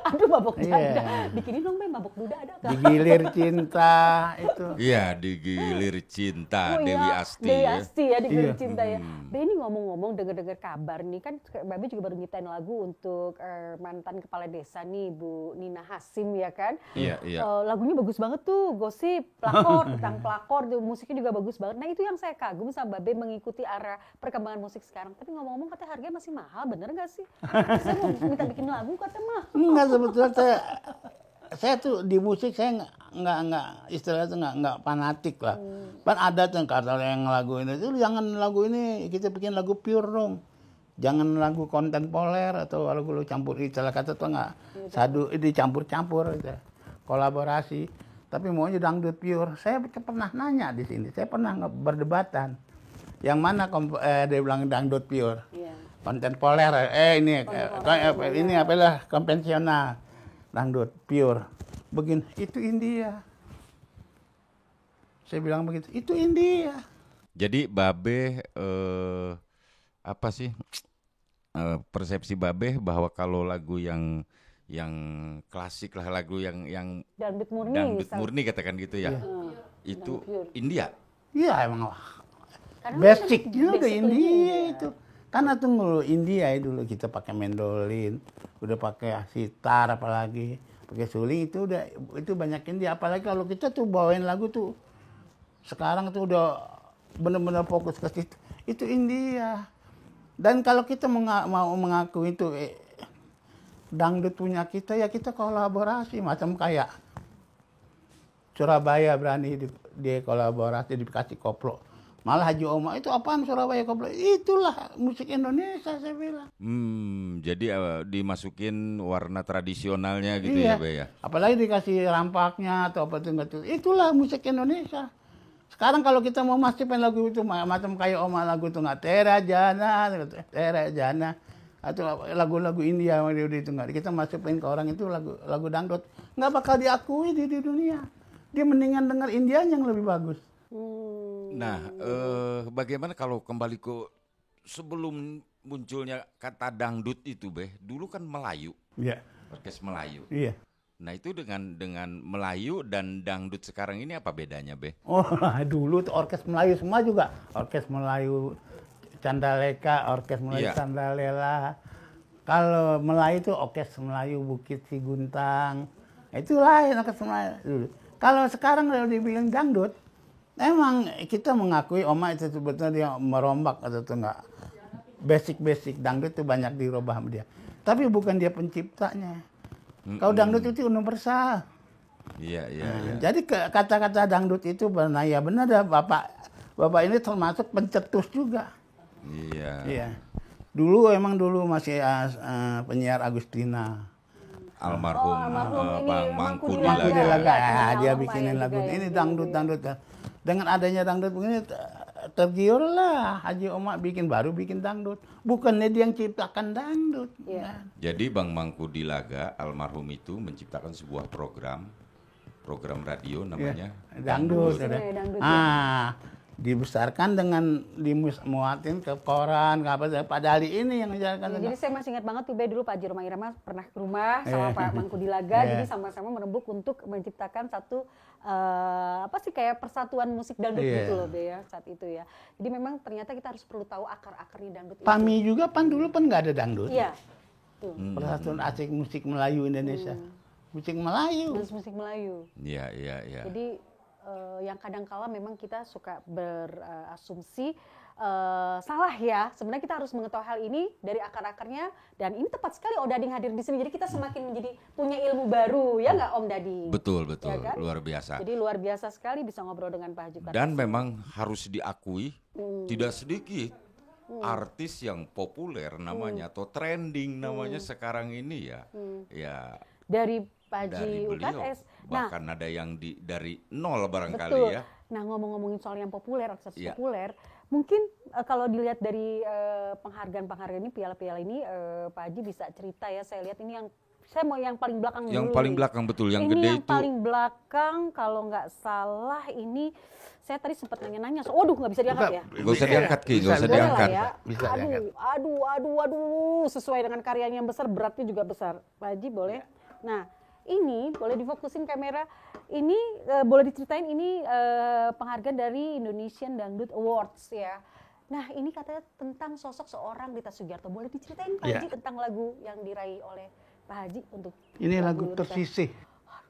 Speaker 2: Aduh mabok janda.
Speaker 1: Iya.
Speaker 2: Bikinin dong Be mabok duda ada nggak?
Speaker 1: Digilir cinta itu.
Speaker 4: Iya, digilir cinta
Speaker 2: Oh
Speaker 4: Dewi
Speaker 2: iya,
Speaker 4: Asti
Speaker 2: Dewi
Speaker 4: ya.
Speaker 2: Asti ya di
Speaker 1: Iya.
Speaker 2: cinta ya. Be ini ngomong-ngomong dengar-dengar kabar nih kan Babe juga baru nyiptain lagu untuk mantan kepala desa nih Bu Nina Hasim ya kan.
Speaker 4: Iya, iya.
Speaker 2: Lagunya bagus banget tuh, gosip, pelakor, tentang pelakor, tuh, musiknya juga bagus banget. Nah itu yang saya kagum sama Babe mengikuti arah perkembangan musik sekarang. Tapi ngomong-ngomong katanya harganya masih mahal, bener nggak sih? Saya mau minta bikin lagu kata mah.
Speaker 1: Enggak, sebetulnya saya tuh di musik saya nggak istilahnya tuh nggak fanatik lah. Kan ada tuh kata yang lagu ini tuh jangan lagu ini kita bikin lagu pure dong. Jangan lagu kontemporer atau lagu lu campur istilah kata tuh nggak sadu dicampur-campur gitu. Kolaborasi. Tapi maunya dangdut pure. Saya pernah nanya di sini, saya pernah berdebatan. Yang mana dia bilang dangdut pure.
Speaker 2: Iya.
Speaker 1: Kontemporer, ini apalah konvensional, dangdut pure, begini itu India. Saya bilang begitu, itu India.
Speaker 4: Jadi Babe apa sih persepsi Babe bahwa kalau lagu yang klasik lah, lagu yang
Speaker 2: Dangdut murni,
Speaker 4: dangdut
Speaker 2: misal.
Speaker 4: murni katakan gitu ya, itu
Speaker 2: Dangdut pure.
Speaker 4: India.
Speaker 1: Iya emang
Speaker 2: Karena
Speaker 1: basicnya udah
Speaker 2: basically
Speaker 1: India
Speaker 2: India.
Speaker 1: itu. Karena tunggu India ya dulu kita pakai mandolin, udah pakai sitar apalagi, pakai suling itu banyak India. Apalagi kalau kita tuh bawain lagu tuh sekarang tuh udah benar-benar fokus ke situ. Itu India. Dan kalau kita mau mengaku itu dangdut punya kita, ya kita kolaborasi macam kayak Surabaya berani dia kolaborasi dikasih koplo. Malah Haji Oma itu apaan Surabaya koplo? Itulah musik Indonesia saya bilang.
Speaker 4: Jadi dimasukin warna tradisionalnya gitu
Speaker 1: Iya.
Speaker 4: ya, Be ya.
Speaker 1: Apalagi dikasih rampaknya atau apa itu. Itulah musik Indonesia. Sekarang kalau kita mau masukin lagu itu macam kayak Oma lagu itu nggak Tera Jana atau lagu-lagu India itu nggak kita masukin ke orang itu lagu dangdut nggak bakal diakui di dunia. Dia mendingan dengar Indianya yang lebih bagus.
Speaker 4: Nah, bagaimana kalau kembali ke sebelum munculnya kata dangdut itu, Be? Dulu kan Melayu,
Speaker 1: Iya.
Speaker 4: orkes Melayu.
Speaker 1: Iya.
Speaker 4: Nah itu dengan Melayu dan dangdut sekarang ini apa bedanya, Be?
Speaker 1: Oh, dulu tuh orkes Melayu semua juga. Orkes Melayu Candaleka, orkes Melayu
Speaker 4: Iya.
Speaker 1: Candalela. Kalau Melayu itu orkes Melayu Bukit Siguntang. Itu lain orkes Melayu dulu. Kalau sekarang kalau dibilang dangdut, emang kita mengakui Oma itu sebetulnya dia merombak atau itu enggak. Basic dangdut itu banyak dirubah sama dia. Tapi bukan dia penciptanya. Kalau dangdut itu universal.
Speaker 4: Iya.
Speaker 1: Jadi kata-kata dangdut itu benar ya benar dah Bapak ini termasuk pencetus juga.
Speaker 4: Iya.
Speaker 1: Iya. Dulu masih penyiar Agustina.
Speaker 4: Almarhum
Speaker 2: ini
Speaker 4: Bang
Speaker 2: Mangku
Speaker 4: Mangku
Speaker 2: Dilaga.
Speaker 1: Mangku Dilaga. Dia
Speaker 2: Almarhum
Speaker 1: bikinin
Speaker 2: juga
Speaker 1: lagu
Speaker 2: ya,
Speaker 1: ini
Speaker 2: gitu.
Speaker 1: dangdut. Dengan adanya dangdut begini tergiurlah Haji Oma bikin dangdut. Bukannya dia yang ciptakan dangdut.
Speaker 2: Iya.
Speaker 4: Jadi Bang Mangku Dilaga almarhum itu menciptakan sebuah program radio namanya
Speaker 1: Dangdut.
Speaker 2: Iya, dangdut, ya.
Speaker 1: Dibesarkan dengan dimuatin ke koran, ke apa, Pak Dali ini yang menjalankan.
Speaker 2: Ya, jadi saya masih ingat banget tuh Be, dulu Pak Haji Roma Irama pernah ke rumah sama Pak Mangku Dilaga, jadi sama-sama merembuk untuk menciptakan satu apa sih kayak persatuan musik dangdut gitu loh Be ya saat itu ya. Jadi memang ternyata kita harus perlu tahu akar-akarnya dangdut itu.
Speaker 1: PAMI juga dulu nggak ada dangdut.
Speaker 2: Iya. Tuh.
Speaker 1: Persatuan Asik Musik Melayu Indonesia. Musik Melayu.
Speaker 2: Musik Melayu.
Speaker 4: Iya.
Speaker 2: Jadi yang kadang-kala memang kita suka berasumsi salah ya. Sebenarnya kita harus mengetahui hal ini dari akar-akarnya, dan ini tepat sekali Om Dading hadir di sini. Jadi kita semakin menjadi punya ilmu baru ya nggak Om Dading?
Speaker 4: Betul,
Speaker 2: Ya kan?
Speaker 4: luar biasa.
Speaker 2: Jadi luar biasa sekali bisa ngobrol dengan Pak Haji.
Speaker 4: Dan memang harus diakui tidak sedikit artis yang populer namanya atau trending namanya sekarang ini ya
Speaker 2: Dari Pak Haji
Speaker 4: dari beliau.
Speaker 2: UKS.
Speaker 4: Bahkan ada yang dari nol barangkali
Speaker 2: Betul.
Speaker 4: ya.
Speaker 2: Nah, ngomongin soal yang populer, artis
Speaker 4: Iya.
Speaker 2: populer, mungkin kalau dilihat dari penghargaan ini, piala-piala ini, Pak Haji bisa cerita ya. Saya lihat ini saya mau yang paling belakang
Speaker 4: Yang
Speaker 2: dulu
Speaker 4: paling
Speaker 2: nih.
Speaker 4: belakang betul, yang
Speaker 2: Ini
Speaker 4: gede
Speaker 2: yang
Speaker 4: itu.
Speaker 2: paling belakang, kalau nggak salah ini, saya tadi sempat nanya-nanya. Waduh, nggak bisa diangkat ya?
Speaker 4: Nggak usah diangkat, Ki, nggak usah
Speaker 1: Bisa
Speaker 2: Boleh lah
Speaker 4: diangkat.
Speaker 2: ya.
Speaker 1: Bisa diangkat.
Speaker 2: Aduh. Sesuai dengan karyanya yang besar, beratnya juga besar. Pak Haji boleh? Nah, ini boleh difokusin kamera. Ini boleh diceritain ini penghargaan dari Indonesian Dangdut Awards ya. Nah, ini katanya tentang sosok seorang Rita Sugiarto. Boleh diceritain Pak Haji tentang lagu yang diraih oleh Pak Haji untuk
Speaker 1: Ini lagu
Speaker 2: Rita?
Speaker 1: Tersisih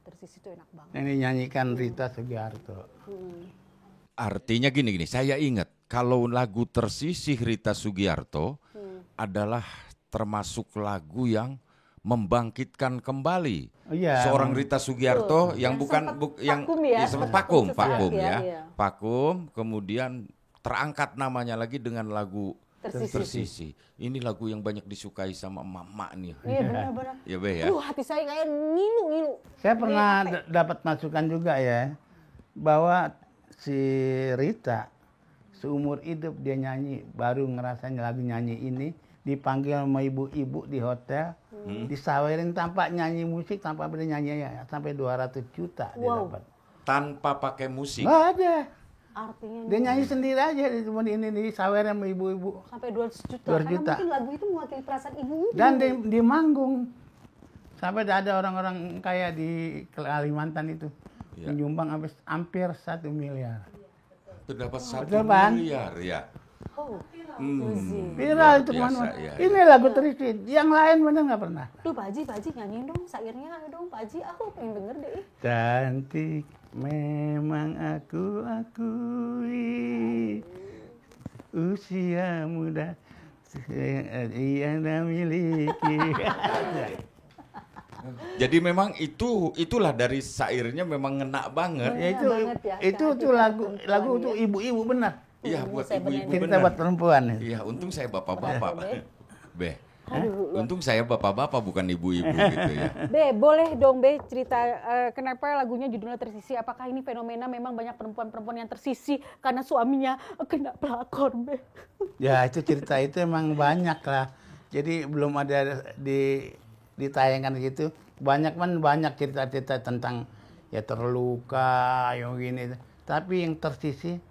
Speaker 2: Tersisih itu enak banget.
Speaker 1: yang dinyanyikan Rita Sugiarto.
Speaker 4: Artinya gini, saya ingat kalau lagu Tersisih Rita Sugiarto adalah termasuk lagu yang membangkitkan kembali
Speaker 1: Iya.
Speaker 4: seorang Rita Sugiarto
Speaker 2: Betul.
Speaker 4: yang
Speaker 2: Yang
Speaker 4: bukan
Speaker 2: sempat vakum ya.
Speaker 4: sempat
Speaker 2: Sempat
Speaker 4: vakum
Speaker 2: sesaat ya,
Speaker 4: ya.
Speaker 2: iya.
Speaker 4: Vakum, kemudian terangkat namanya lagi dengan lagu
Speaker 2: Tersisih.
Speaker 4: Tersisih. Ini lagu yang banyak disukai sama emak-emak nih.
Speaker 2: Iya benar-benar.
Speaker 4: Ya, Be ya.
Speaker 2: Hati saya kayak ngilu.
Speaker 1: Saya pernah dapat masukan juga ya, bahwa si Rita seumur hidup dia nyanyi, baru ngerasain lagu nyanyi ini, dipanggil sama ibu-ibu di hotel, disawerin tanpa nyanyi musik, tanpa bernyanyi ya, sampai 200 juta dia
Speaker 2: Wow.
Speaker 1: dapat.
Speaker 4: tanpa pakai musik.
Speaker 1: Nggak ada.
Speaker 2: Artinya
Speaker 1: Dia nyanyi sendiri aja cuma ini di sawer sama ibu-ibu.
Speaker 2: sampai 200 juta.
Speaker 1: 200
Speaker 2: Karena
Speaker 1: juta.
Speaker 2: mungkin lagu itu mewakili perasaan ibu-ibu.
Speaker 1: Dan di manggung sampai ada orang-orang kaya di Kalimantan itu
Speaker 4: Iya.
Speaker 1: menyumbang hampir 1 miliar.
Speaker 4: Itu dapat 1
Speaker 1: Betul, Bang.
Speaker 4: miliar ya.
Speaker 2: Oh,
Speaker 1: Viral itu
Speaker 4: biasa,
Speaker 1: teman-teman.
Speaker 4: ya.
Speaker 1: Ini lagu terhit. Yang lain bener nggak pernah.
Speaker 2: Duh Pak Haji nyanyiin dong syairnya dong Pak Haji. Aku pengen denger deh.
Speaker 1: Cantik memang aku akui, usia muda yang miliki.
Speaker 4: Jadi memang itulah dari syairnya memang ngena banget.
Speaker 1: Ya itu
Speaker 2: banget ya,
Speaker 1: itu
Speaker 2: ke
Speaker 1: tuh
Speaker 2: hati
Speaker 1: lagu
Speaker 2: perempuan
Speaker 1: itu
Speaker 2: ya.
Speaker 1: ibu-ibu benar.
Speaker 4: Iya buat
Speaker 2: saya
Speaker 4: ibu-ibu
Speaker 1: Cerita
Speaker 4: benar.
Speaker 1: buat perempuan.
Speaker 4: Iya, untung saya bapak-bapak. Beh.
Speaker 2: Aduh,
Speaker 4: Untung saya bapak-bapak bukan ibu-ibu gitu ya.
Speaker 2: Be, boleh dong Be cerita kenapa lagunya judulnya Tersisi? Apakah ini fenomena memang banyak perempuan-perempuan yang tersisi karena suaminya kena pelakor, Be?
Speaker 1: Ya itu cerita itu emang banyak lah. Jadi belum ada ditayangkan gitu. Banyak cerita-cerita tentang ya terluka, yang gini. Tapi yang tersisi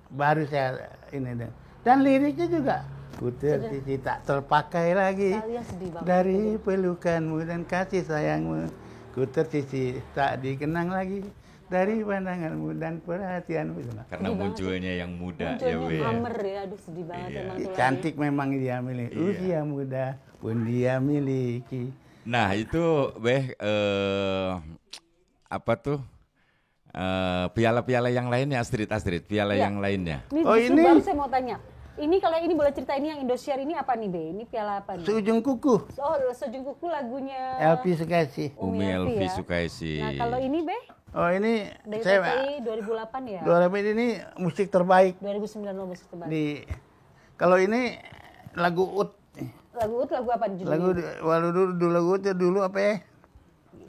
Speaker 1: baru saya ini deh. Dan liriknya juga ku tersisi tak terpakai lagi
Speaker 2: Kalian sedih banget.
Speaker 1: dari pelukanmu dan kasih sayangmu. Ku tersisi tak dikenang lagi dari pandanganmu dan perhatianmu.
Speaker 4: Karena munculnya yang muda ya,
Speaker 2: Munculnya
Speaker 4: Be.
Speaker 2: hammer ya, aduh sedih banget
Speaker 4: Iya.
Speaker 2: emang tuh
Speaker 1: Cantik memang dia miliki.
Speaker 4: Iya.
Speaker 1: Usia muda pun dia miliki.
Speaker 4: Nah, itu Beh apa tuh? Piala-piala yang lainnya Astrid, piala
Speaker 2: Iya.
Speaker 4: yang lainnya.
Speaker 2: Ini
Speaker 1: Oh,
Speaker 2: justru
Speaker 1: ini?
Speaker 2: baru saya mau tanya. Ini kalau ini boleh cerita ini yang Indosiar ini apa nih Be? Ini piala apa nih?
Speaker 1: Seujung kuku.
Speaker 2: Oh, Sejung Kuku lagunya
Speaker 1: LP Sukasi.
Speaker 4: Umi Elvi
Speaker 2: ya.
Speaker 4: Sukaisi.
Speaker 2: Nah, kalau ini Be
Speaker 1: Oh ini
Speaker 2: dari
Speaker 1: saya
Speaker 2: TPI 2008 ya?
Speaker 1: 2008 ini musik terbaik
Speaker 2: 2009 lo musik terbaik.
Speaker 1: di. Kalau ini lagu ut.
Speaker 2: Lagu lagu apa judulnya?
Speaker 1: Lagu walau dulu lagu ut dulu apa ya?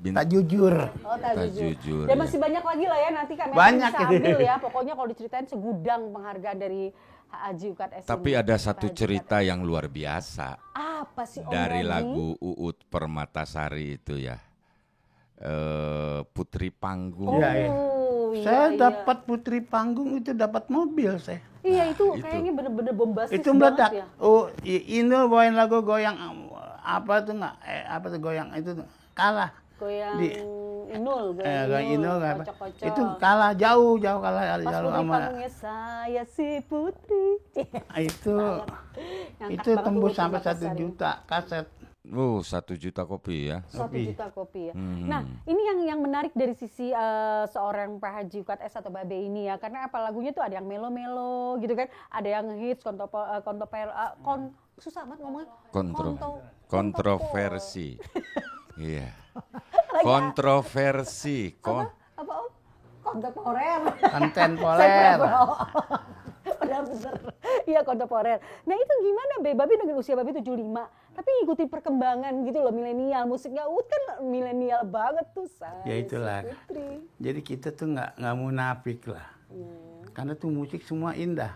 Speaker 4: Bin-
Speaker 1: Tak jujur.
Speaker 2: Oh, tak
Speaker 4: Tak
Speaker 2: jujur.
Speaker 4: jujur,
Speaker 2: Dan
Speaker 4: ya.
Speaker 2: masih banyak lagi lah ya nanti kami
Speaker 1: Banyak
Speaker 2: bisa
Speaker 1: gitu.
Speaker 2: ambil ya. Pokoknya kalau diceritain segudang penghargaan dari Haji Ukat S.
Speaker 4: Tapi
Speaker 2: ini.
Speaker 4: ada satu
Speaker 2: Haji
Speaker 4: cerita yang luar biasa
Speaker 2: Apa sih Om
Speaker 4: dari
Speaker 2: Robi?
Speaker 4: lagu Uut Permatasari itu ya. Putri Panggung.
Speaker 1: Iya, iya.
Speaker 2: Iya,
Speaker 1: Saya
Speaker 2: iya.
Speaker 1: dapat putri panggung itu dapat mobil saya.
Speaker 2: Iya itu
Speaker 4: Itu.
Speaker 2: kayaknya bener-bener bombastis
Speaker 1: Itu
Speaker 2: banget
Speaker 1: meledak.
Speaker 2: ya.
Speaker 1: Oh, Inul bawain lagu goyang apa tuh nggak? Apa tuh goyang itu tuh, kalah.
Speaker 2: Goyang
Speaker 1: Di-
Speaker 2: Inul,
Speaker 1: Goyang Inul apa?
Speaker 2: kocok-kocok.
Speaker 1: Itu kalah jauh kalah
Speaker 2: Pas
Speaker 1: jauh
Speaker 2: Putri
Speaker 1: sama
Speaker 2: panggungnya saya si Putri.
Speaker 1: itu.
Speaker 2: Ngangkat
Speaker 1: Itu
Speaker 2: banget
Speaker 1: tembus
Speaker 2: tuh
Speaker 1: sampai 1
Speaker 2: Permatasari.
Speaker 1: juta kaset.
Speaker 4: 1 juta kopi ya.
Speaker 2: 1 juta kopi ya.
Speaker 4: Hmm.
Speaker 2: Nah, ini yang menarik dari sisi seorang Pak Haji Ukat S atau Babe ini ya, karena apa lagunya tuh ada yang melo-melo gitu kan, ada yang hits susah banget ngomongnya.
Speaker 4: Kontroversi. Iya. Kontroversi.
Speaker 2: Apa Om? Kontemporer.
Speaker 1: Kontemporer.
Speaker 2: Benar-benar. Iya kontemporer. Nah itu gimana Be? Babe dengan usia Babe 75, tapi ngikutin perkembangan gitu loh milenial. Musiknya Ut kan milenial banget tuh. Saya
Speaker 1: Ya itulah.
Speaker 2: si Putri.
Speaker 1: Jadi kita tuh nggak munafik lah. Karena tuh musik semua indah.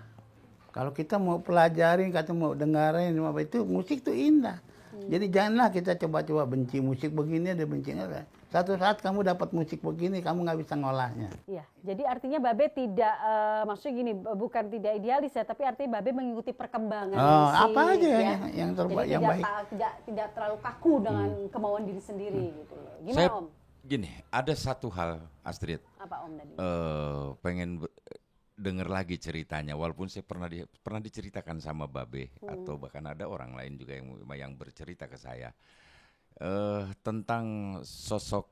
Speaker 1: Kalau kita mau pelajarin, kata mau dengerin apa itu musik tuh indah. Jadi janganlah kita coba-coba benci musik begini ada bencinya. Satu saat kamu dapat musik begini, kamu nggak bisa ngolahnya.
Speaker 2: Iya, jadi artinya Babe tidak, maksudnya gini, bukan tidak idealis ya, tapi artinya Babe mengikuti perkembangan
Speaker 1: Oh,
Speaker 2: musik,
Speaker 1: apa aja
Speaker 2: ya.
Speaker 1: yang terbaik,
Speaker 2: Jadi
Speaker 1: yang
Speaker 2: tidak,
Speaker 1: baik.
Speaker 2: tidak terlalu kaku dengan kemauan diri sendiri gitu loh. Gimana
Speaker 4: Saya
Speaker 2: Om?
Speaker 4: gini, ada satu hal Astrid.
Speaker 2: Apa Om tadi?
Speaker 4: Pengen denger lagi ceritanya, walaupun saya pernah diceritakan sama Babe atau bahkan ada orang lain juga yang bercerita ke saya tentang sosok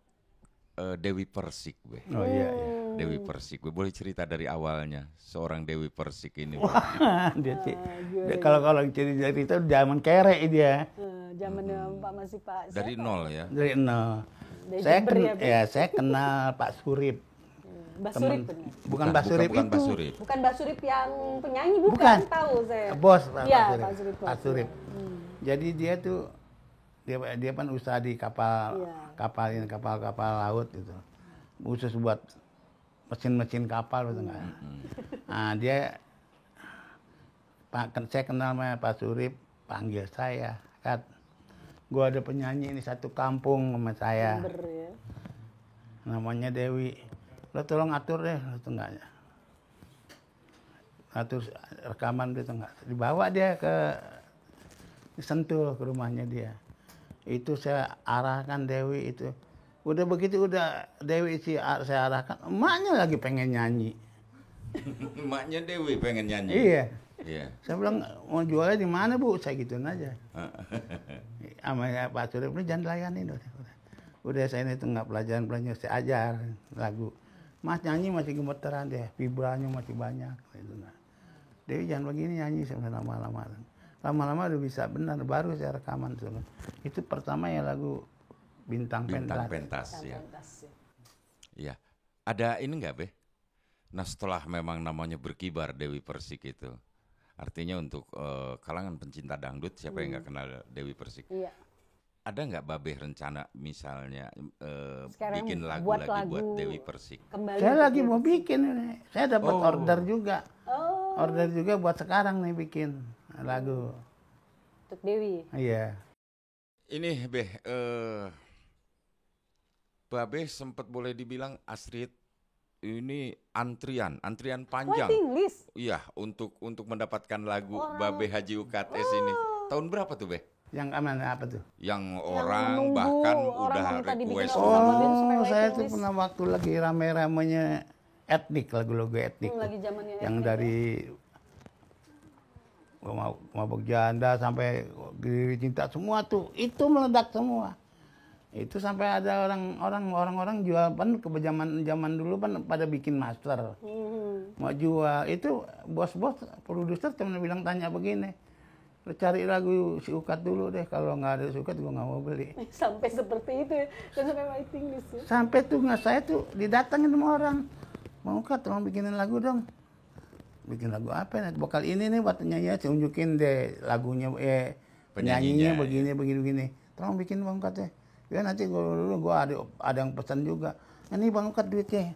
Speaker 4: Dewi Persik, Be.
Speaker 1: Oh iya, iya.
Speaker 4: Dewi Persik, Be. Boleh cerita dari awalnya seorang Dewi Persik ini, Be.
Speaker 1: Kalau cerita zaman kere dia
Speaker 2: Zamannya Pak masih Pak
Speaker 4: Dari
Speaker 2: siapa?
Speaker 4: nol ya.
Speaker 1: dari nol.
Speaker 2: Dari
Speaker 1: Saya
Speaker 2: Jember ya, Be?
Speaker 1: saya kenal Pak Surip.
Speaker 2: Mbak Surip benar.
Speaker 1: Bukan Pak Surip
Speaker 4: bukan
Speaker 1: itu.
Speaker 4: Pak Surip.
Speaker 2: Bukan Mbak Surip yang penyanyi, bukan,
Speaker 1: Bukan.
Speaker 2: tahu saya.
Speaker 1: Bos Pak
Speaker 2: Iya,
Speaker 1: Surip.
Speaker 2: Pak Surip.
Speaker 1: Pak Surip. Jadi dia tuh dia kan usaha di kapal
Speaker 2: Iya.
Speaker 1: kapal laut gitu. Khusus buat mesin-mesin kapal gitu kan. Nah, saya kenal sama Pak Surip, panggil saya, Kat. Gua ada penyanyi ini satu kampung sama saya.
Speaker 2: Jember ya.
Speaker 1: namanya Dewi. Lo tolong atur deh, lo enggaknya. Atur rekaman itu enggak. Dibawa dia ke Sentul ke rumahnya dia. Itu saya arahkan Dewi itu. Udah begitu udah Dewi sih saya arahkan, emaknya lagi pengen nyanyi.
Speaker 4: Emaknya Dewi pengen nyanyi.
Speaker 1: Iya.
Speaker 4: Iya.
Speaker 1: Saya bilang mau jualnya di mana Bu? Saya gituin aja. Sama Pak Surip ini jangan layanin udah saya itu nggak pelajaran saya ajar lagu. Mas nyanyi masih gemeteran deh, vibranya masih banyak. Gitu. Dewi jangan begini nyanyi sampai lama-lama. Lama-lama udah bisa benar, baru saya rekaman dulu. Itu pertama ya lagu Bintang
Speaker 4: Pentas ya. Iya. Ada ini enggak, Be? Nah, setelah memang namanya berkibar Dewi Persik itu. Artinya untuk kalangan pencinta dangdut siapa yang enggak kenal Dewi Persik? Iya. Ada enggak Babe rencana misalnya bikin lagu lagi buat Dewi Persik?
Speaker 1: Saya lagi mau bikin ini. Saya dapat order juga. Order juga buat sekarang nih bikin lagu.
Speaker 2: Untuk Dewi.
Speaker 1: Iya.
Speaker 4: Ini Babe sempat boleh dibilang Astrid ini antrian panjang.
Speaker 2: Waiting list.
Speaker 4: Iya, untuk mendapatkan lagu Babe Haji UKTS ini. Tahun berapa tuh, Be?
Speaker 1: Yang mana apa tuh?
Speaker 4: Yang orang bahkan udah request.
Speaker 1: Saya tuh pernah waktu lagi rame-ramenya etnik, lagu-lagu etnik.
Speaker 2: Lagi zamannya
Speaker 1: yang etnik, dari Mabok Janda sampai Diri Cinta semua tuh, itu meledak semua. Itu sampai ada orang-orang jual kan ke zaman dulu kan pada bikin master. Mau jual itu bos-bos produser cuma bilang tanya begini. Lo cari lagu si Ukat dulu deh, kalau nggak ada si Ukat gue nggak mau beli.
Speaker 2: Sampai seperti itu ya, dan sampai waiting list ya. Sampai
Speaker 1: tuh nggak saya tuh didatengin sama orang. Mau Ukat tolong bikinin lagu dong. Bikin lagu apa nih? Vokal ini nih buat nyanyi, saya unjukin deh lagunya penyanyinya begini. Tolong bikin Bang Ukat ya. Ya nanti gue ada yang pesan juga. Ini Bang Ukat duitnya.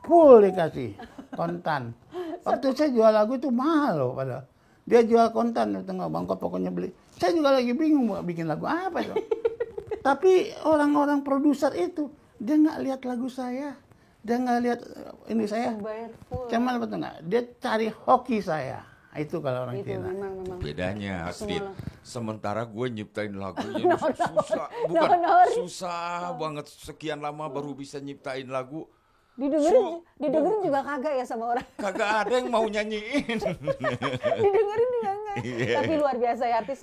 Speaker 1: Full dikasih kontan. Waktu saya jual lagu itu mahal loh padahal. Dia jual kontan, tengah Bang Ukat pokoknya beli. Saya juga lagi bingung mau bikin lagu apa itu. Tapi orang-orang produser itu dia nggak lihat lagu saya, dia nggak lihat ini saya. Cuman betul nggak? Dia cari hoki saya. Itu kalau orang Cina.
Speaker 2: Memang.
Speaker 4: Bedanya Astrid. Sementara gue nyiptain lagunya susah banget, sekian lama baru bisa nyiptain lagu.
Speaker 2: Didengerin juga kagak ya sama orang.
Speaker 4: Kagak ada yang mau nyanyiin.
Speaker 2: Didengerin juga enggak. Yeah. Tapi luar biasa ya artis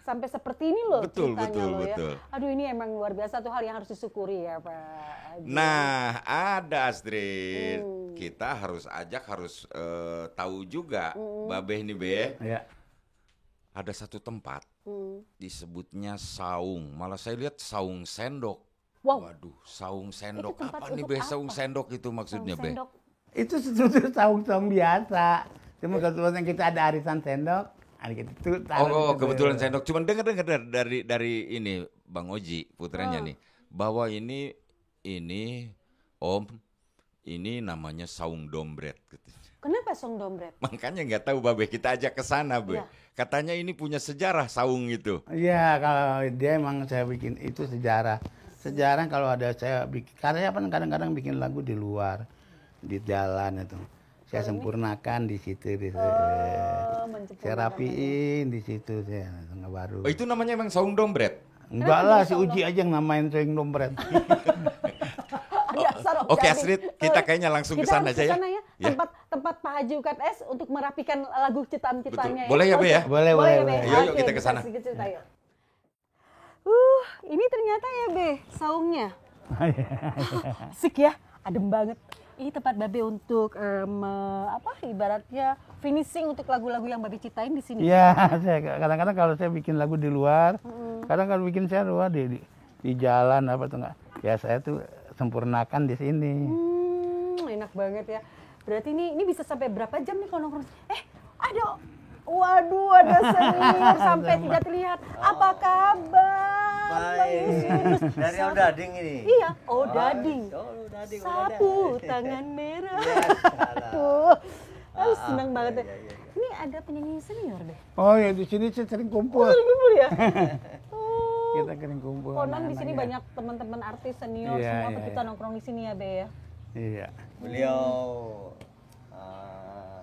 Speaker 2: sampai seperti ini loh ceritanya loh ya. Aduh ini emang luar biasa tuh hal yang harus disyukuri ya Pak.
Speaker 4: Nah ada Astrid. Kita harus tahu juga Babe nih Be.
Speaker 1: Ya.
Speaker 4: Ada satu tempat disebutnya saung. Malah saya lihat saung sendok.
Speaker 2: Wow.
Speaker 4: Waduh, saung sendok apa nih Be? Saung sendok itu maksudnya Be?
Speaker 1: Itu sebetulnya saung-saung biasa. Cuma kebetulan kita ada arisan sendok.
Speaker 4: Kebetulan sendok. Cuman dengar dari ini Bang Oji putranya nih, bahwa ini Om, ini namanya saung dombret.
Speaker 2: Kenapa saung dombret?
Speaker 4: Makanya nggak tahu Babe, kita ajak ke sana Be. Ya. Katanya ini punya sejarah saung itu.
Speaker 1: Iya, kalau dia emang saya bikin itu sejarah. Sejarah kalau ada saya bikin karya kan kadang-kadang bikin lagu di luar, di jalan itu. Saya sempurnakan di situ, saya rapiin di situ saya nggak baru.
Speaker 4: Oh, itu namanya emang saung dombret?
Speaker 1: Enggak lah, si Uji aja yang namain saung dombret.
Speaker 4: Oke Astrid, kita kayaknya langsung ke sana aja ya.
Speaker 2: Tempat Pak Haji UKTS untuk merapikan lagu ciptaan-ciptaannya.
Speaker 4: Boleh ya Be ya?
Speaker 1: Boleh.
Speaker 4: Yuk kita ke sana.
Speaker 2: Ini ternyata ya Be, saungnya. Asik ya, adem banget. Ini tempat Babe untuk ibaratnya finishing untuk lagu-lagu yang Babe ciptain di sini.
Speaker 1: Iya, kadang-kadang kalau saya bikin lagu di luar, kadang kalau bikin saya luar di jalan apa tuh enggak. Ya saya tuh sempurnakan di sini.
Speaker 2: Enak banget ya. Berarti ini bisa sampai berapa jam nih kalau nongkrong? Waduh, ada senior sampai tidak terlihat. Apa kabar?
Speaker 5: Baik. Dari Odading ini.
Speaker 2: Iya, Odading. Sapu tangan merah. Tuh. Senang banget deh. Ini ada penyanyi senior deh.
Speaker 1: Oh ya, di sini saya sering kumpul.
Speaker 2: Kumpul ya?
Speaker 1: Kita kering kumpul.
Speaker 2: Konon di
Speaker 1: anak-anak
Speaker 2: sini
Speaker 1: ya.
Speaker 2: banyak teman-teman artis senior
Speaker 1: Iya,
Speaker 2: semua
Speaker 1: iya,
Speaker 2: kita
Speaker 1: iya.
Speaker 2: nongkrong di sini ya Be ya.
Speaker 1: Iya.
Speaker 5: Beliau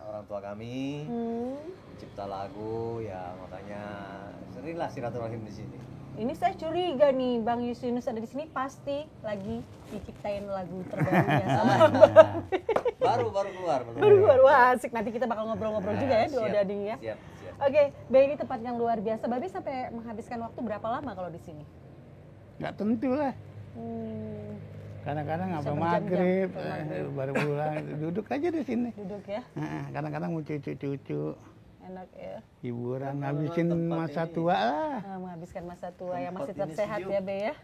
Speaker 5: orang tua kami,
Speaker 2: Hmm.
Speaker 5: pencipta lagu, ya makanya seringlah silaturahim di sini.
Speaker 2: Ini saya curiga nih Bang Yusinus ada di sini pasti lagi diciptain lagu terbarunya sama
Speaker 5: Baru keluar.
Speaker 2: baru asik, nanti kita bakal ngobrol-ngobrol juga ya di
Speaker 5: Siap,
Speaker 2: Odading ya.
Speaker 5: Siap.
Speaker 2: Oke, Be ini tempat yang luar biasa. Babe sampai menghabiskan waktu berapa lama kalau di sini?
Speaker 1: Nggak tentu lah.
Speaker 2: Hmm,
Speaker 1: Kadang-kadang
Speaker 2: Bisa
Speaker 1: apa
Speaker 2: berjam-jam,
Speaker 1: maghrib,
Speaker 2: maghrib.
Speaker 1: baru pulang, duduk aja di sini.
Speaker 2: duduk ya,
Speaker 1: Kadang-kadang mau cucu-cucu,
Speaker 2: enak ya.
Speaker 1: hiburan,
Speaker 5: Kalau
Speaker 1: habisin
Speaker 5: tempat
Speaker 1: masa
Speaker 5: ini-
Speaker 1: tua lah.
Speaker 2: Menghabiskan masa tua yang
Speaker 5: Tempat
Speaker 2: masih tetap
Speaker 5: ini
Speaker 2: sehat
Speaker 5: sejuk.
Speaker 2: ya Be ya.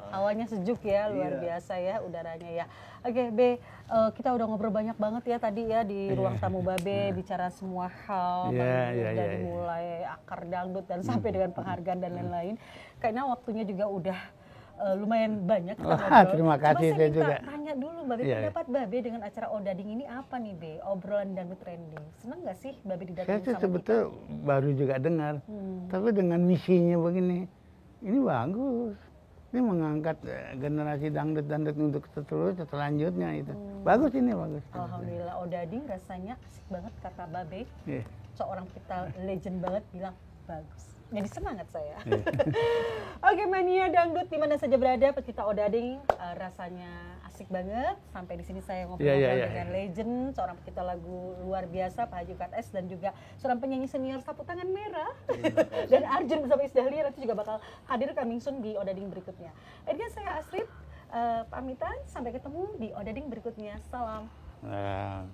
Speaker 2: Hawanya sejuk ya, luar
Speaker 5: Iya.
Speaker 2: biasa ya udaranya ya. Oke Be, kita udah ngobrol banyak banget ya tadi ya di ruang tamu Babe, bicara semua hal
Speaker 1: Iya,
Speaker 2: dari
Speaker 1: iya, iya, iya.
Speaker 2: mulai akar dangdut dan sampai dengan penghargaan dan lain-lain. Karena waktunya juga udah lumayan banyak kita
Speaker 1: Wah,
Speaker 2: ngobrol.
Speaker 1: terima kasih,
Speaker 2: Coba
Speaker 1: saya
Speaker 2: saya minta
Speaker 1: juga.
Speaker 2: tanya dulu Babe,
Speaker 1: Iya, iya.
Speaker 2: pendapat Babe dengan acara Odading ini apa nih Be? Obrolan dangdut trending. Seneng gak sih Babe
Speaker 1: Saya
Speaker 2: didatengin
Speaker 1: sih
Speaker 2: sama
Speaker 1: sebetulnya baru juga dengar, tapi dengan misinya begini, ini bagus. Ini mengangkat generasi dangdut-dangdut untuk selanjutnya itu. Bagus ini, bagus.
Speaker 2: Alhamdulillah Odading rasanya asik banget kata Babe.
Speaker 1: Iya.
Speaker 2: Seorang kita legend banget bilang bagus. Jadi semangat saya.
Speaker 1: Iya.
Speaker 2: Oke mania dangdut di mana saja berada pecinta Odading rasanya asik banget. Sampai di sini saya ngobrol-ngobrol
Speaker 1: Iya, iya, iya.
Speaker 2: dengan legend, seorang pecinta lagu luar biasa Pak Haji Ukat S dan juga seorang penyanyi senior sapu tangan merah. Dan Arjun bersama Isdahlia nanti juga bakal hadir coming soon di Odading berikutnya. Edgar saya Astrid pamitan sampai ketemu di Odading berikutnya. Salam.
Speaker 1: Nah,